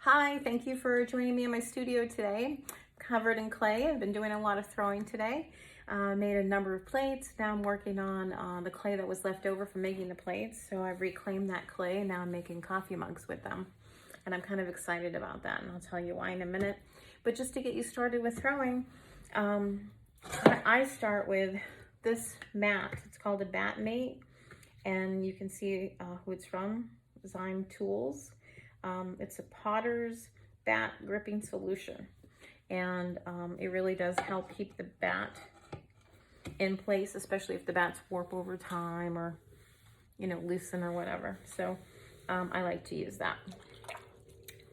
Hi, thank you for joining me in my studio today. Covered in clay. I've been doing a lot of throwing today. Made a number of plates. Now I'm working on the clay that was left over from making the plates. So I've reclaimed that clay and now I'm making coffee mugs with them. And I'm kind of excited about that, and I'll tell you why in a minute. But just to get you started with throwing, I start with this mat. It's called a bat mate, and you can see who it's from, Zyme Tools. It's a Potter's bat gripping solution, and it really does help keep the bat in place, especially if the bats warp over time or, you know, loosen or whatever. So I like to use that.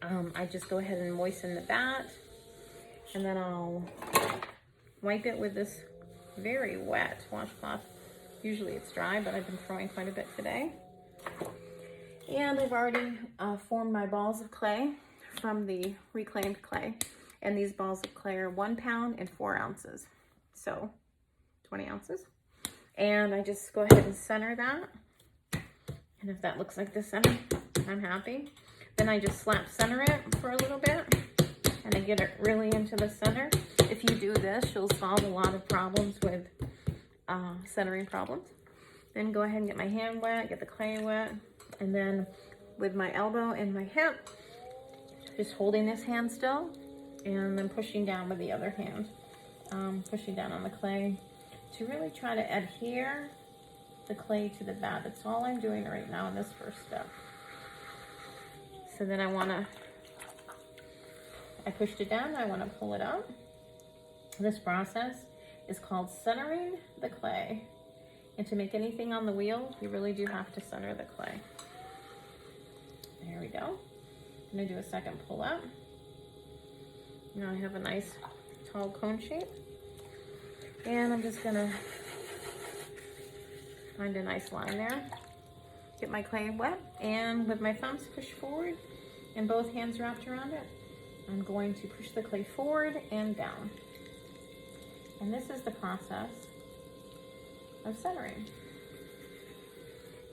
I just go ahead and moisten the bat, and then I'll wipe it with this very wet washcloth. Usually it's dry, but I've been throwing quite a bit today. And I've already formed my balls of clay from the reclaimed clay. And these balls of clay are 1 pound and 4 ounces. So 20 ounces. And I just go ahead and center that. And if that looks like the center, I'm happy. Then I just slap center it for a little bit. And I get it really into the center. If you do this, you'll solve a lot of problems with centering problems. Then go ahead and get my hand wet, get the clay wet. And then with my elbow and my hip, just holding this hand still, and then pushing down with the other hand, pushing down on the clay to really try to adhere the clay to the bat. That's all I'm doing right now in this first step. So then I pushed it down, I want to pull it up. This process is called centering the clay. And to make anything on the wheel, you really do have to center the clay. There we go. I'm gonna do a second pull up. Now I have a nice tall cone shape. And I'm just gonna find a nice line there. Get my clay wet, and with my thumbs push forward and both hands wrapped around it, I'm going to push the clay forward and down. And this is the process of centering.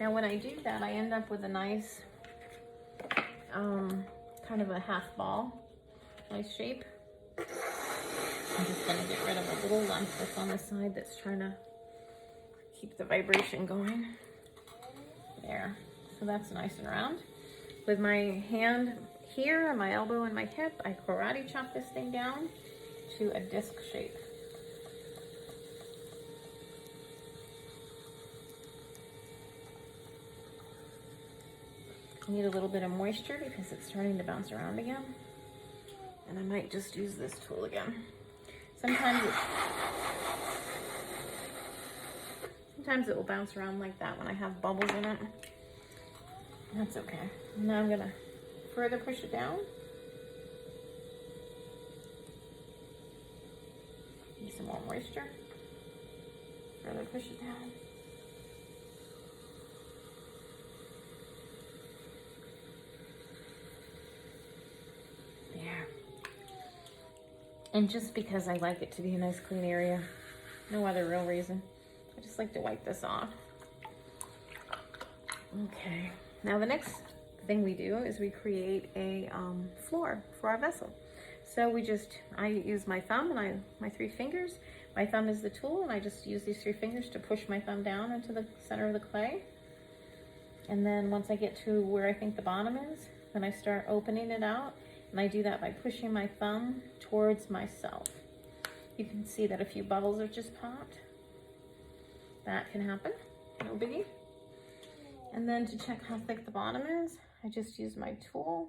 Now when I do that, I end up with a nice kind of a half ball, nice shape. I'm just gonna get rid of a little lump that's on the side that's trying to keep the vibration going. There, so that's nice and round. With my hand here, my elbow and my hip, I karate chop this thing down to a disc shape. I need a little bit of moisture because it's starting to bounce around again. And I might just use this tool again. Sometimes it will bounce around like that when I have bubbles in it. That's okay. Now I'm gonna further push it down. Need some more moisture. Further push it down. There. And just because I like it to be a nice clean area, no other real reason. I just like to wipe this off. Okay, now the next thing we do is we create a floor for our vessel. So I use my thumb and my 3 fingers. My thumb is the tool, and I just use these 3 fingers to push my thumb down into the center of the clay. And then once I get to where I think the bottom is, then I start opening it out. And I do that by pushing my thumb towards myself. You can see that a few bubbles have just popped. That can happen, no biggie. And then to check how thick the bottom is, I just use my tool.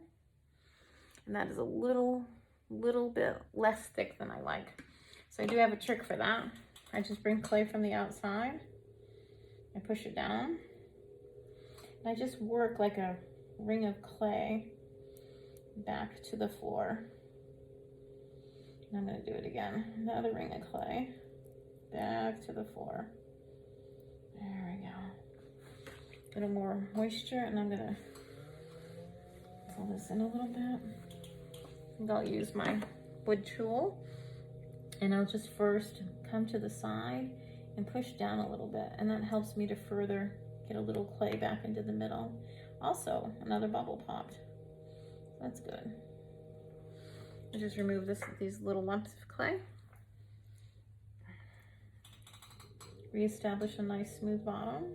And that is a little bit less thick than I like. So I do have a trick for that. I just bring clay from the outside. I push it down. And I just work like a ring of clay back to the floor. And I'm gonna do it again. Another ring of clay back to the floor. There we go. A little more moisture, and I'm gonna pull this in a little bit. And I'll use my wood tool, and I'll just first come to the side and push down a little bit, and that helps me to further get a little clay back into the middle. Also, another bubble popped. That's good. I just remove these little lumps of clay. Reestablish a nice smooth bottom.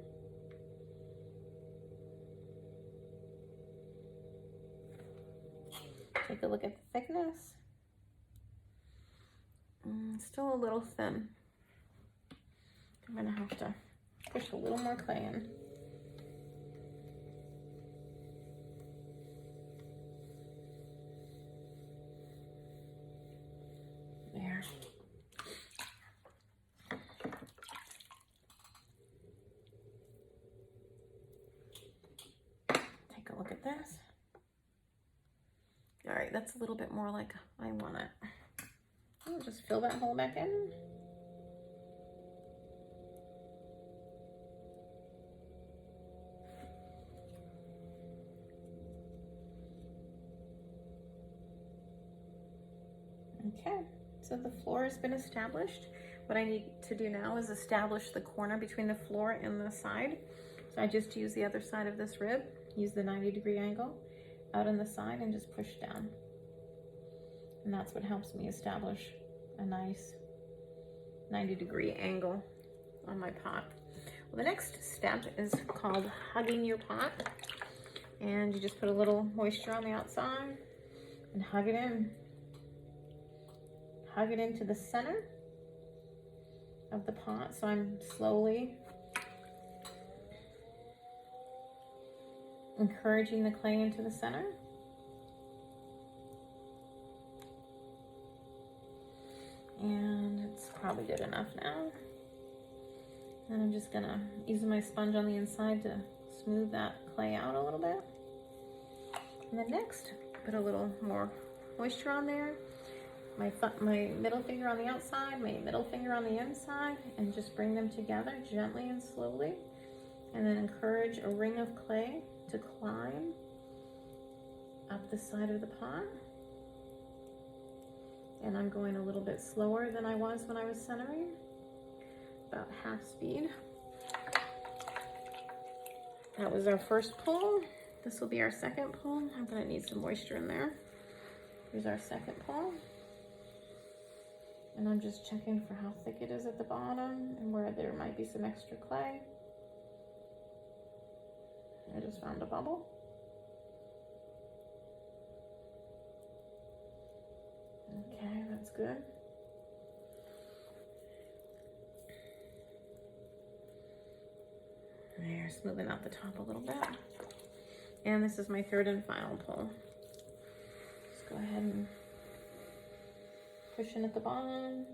Take a look at the thickness. Still a little thin. I'm gonna have to push a little more clay in. There. Take a look at this. All right, that's a little bit more like I want it. I'll just fill that hole back in. Okay, so the floor has been established. What I need to do now is establish the corner between the floor and the side. So I just use the other side of this rib, use the 90-degree angle out on the side and just push down. And that's what helps me establish a nice 90-degree angle on my pot. Well, the next step is called hugging your pot. And you just put a little moisture on the outside and hug it in. Hug it into the center of the pot. So I'm slowly encouraging the clay into the center. And it's probably good enough now. And I'm just gonna use my sponge on the inside to smooth that clay out a little bit. And then next, put a little more moisture on there. My middle finger on the outside, my middle finger on the inside, and just bring them together gently and slowly. And then encourage a ring of clay to climb up the side of the pot. And I'm going a little bit slower than I was when I was centering, about half speed. That was our first pull. This will be our second pull. I'm gonna need some moisture in there. Here's our second pull. And I'm just checking for how thick it is at the bottom and where there might be some extra clay. I just found a bubble. Okay, that's good. There, smoothing out the top a little bit. And this is my third and final pull. Just go ahead and push in at the bottom.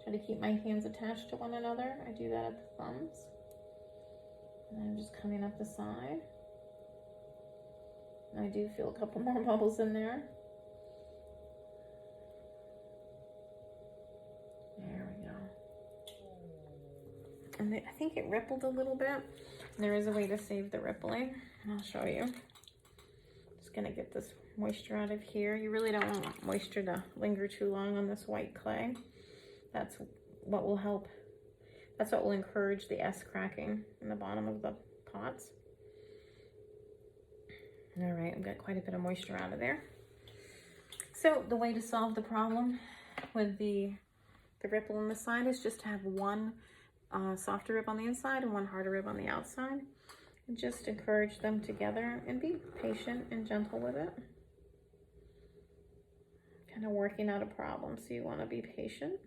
Try to keep my hands attached to one another. I do that at the thumbs. And I'm just coming up the side. And I do feel a couple more bubbles in there. There we go. And I think it rippled a little bit. There is a way to save the rippling. I'll show you. Just gonna get this moisture out of here. You really don't want moisture to linger too long on this white clay. That's what will help. That's what will encourage the S cracking in the bottom of the pots. All right, I've got quite a bit of moisture out of there. So the way to solve the problem with the ripple on the side is just to have one softer rib on the inside and one harder rib on the outside. And just encourage them together and be patient and gentle with it. Kind of working out a problem, so you want to be patient.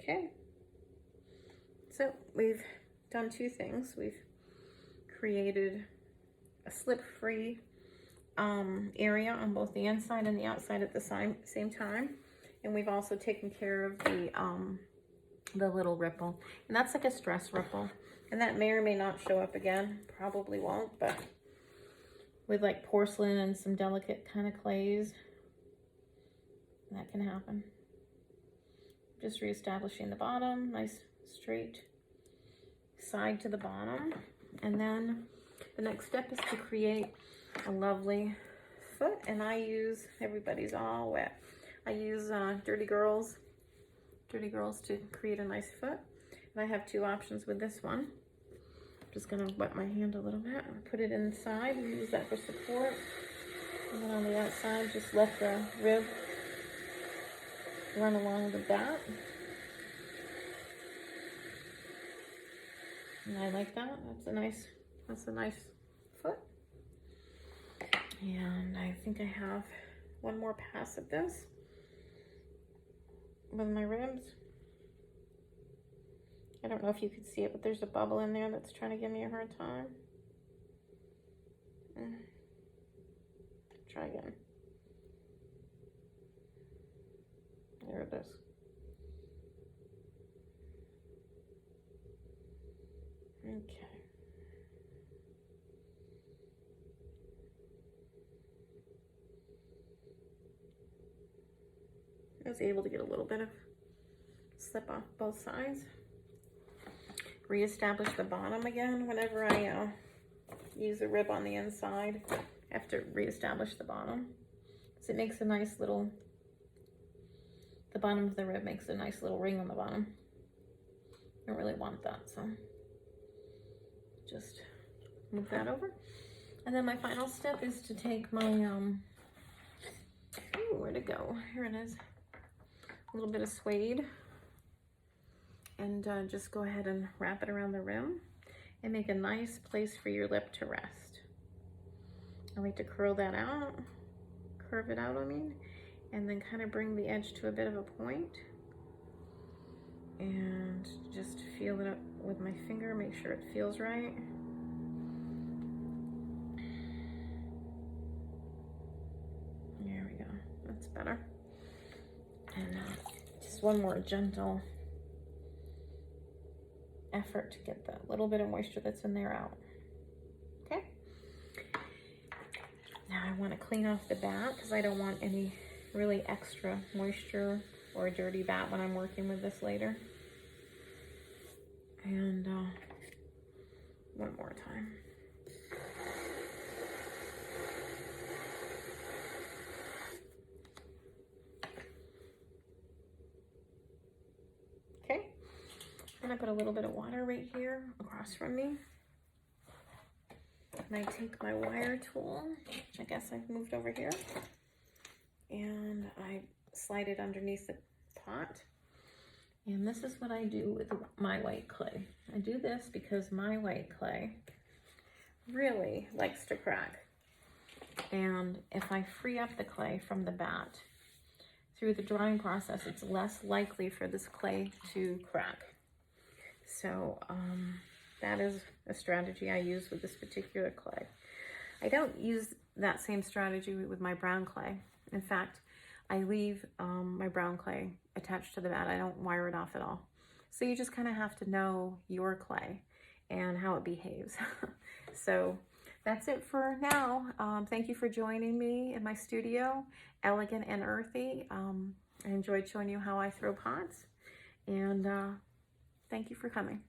Okay, so we've done two things. We've created a slip-free area on both the inside and the outside at the same time, and we've also taken care of the little ripple, and that's like a stress ripple, and that may or may not show up again. Probably won't, but with like porcelain and some delicate kind of clays, that can happen. Just reestablishing the bottom, nice straight side to the bottom. And then the next step is to create a lovely foot. And I use, everybody's all wet. I use Dirty Girls to create a nice foot. And I have 2 options with this one. I'm just gonna wet my hand a little bit and put it inside and use that for support. And then on the outside, just let the rib run along the bat. And I like that. That's a nice foot. And I think I have one more pass at this with my ribs. I don't know if you can see it, but there's a bubble in there that's trying to give me a hard time. Try again. There it is. Okay. I was able to get a little bit of slip off both sides. Reestablish the bottom again whenever I use a rib on the inside. I have to reestablish the bottom. So it makes a nice little, the bottom of the rib makes a nice little ring on the bottom. I don't really want that, so just move that over. And then my final step is to take my, where'd it go? Here it is. A little bit of suede. And just go ahead and wrap it around the rim and make a nice place for your lip to rest. I like to curve it out, I mean, and then kind of bring the edge to a bit of a point. And just feel it up with my finger, make sure it feels right. There we go, that's better. And just one more gentle effort to get that little bit of moisture that's in there out. Okay. Now I want to clean off the bat because I don't want any really extra moisture or a dirty bat when I'm working with this later. And one more time. Okay. I'm gonna put a little bit of water right here across from me. And I take my wire tool, which I guess I've moved over here, and I slide it underneath the pot. And this is what I do with my white clay. I do this because my white clay really likes to crack. And if I free up the clay from the bat through the drying process, it's less likely for this clay to crack. So that is a strategy I use with this particular clay. I don't use that same strategy with my brown clay. In fact, I leave my brown clay attached to the bat. I don't wire it off at all. So you just kind of have to know your clay and how it behaves. So that's it for now. Thank you for joining me in my studio, Elegant and Earthy. I enjoyed showing you how I throw pots, and thank you for coming.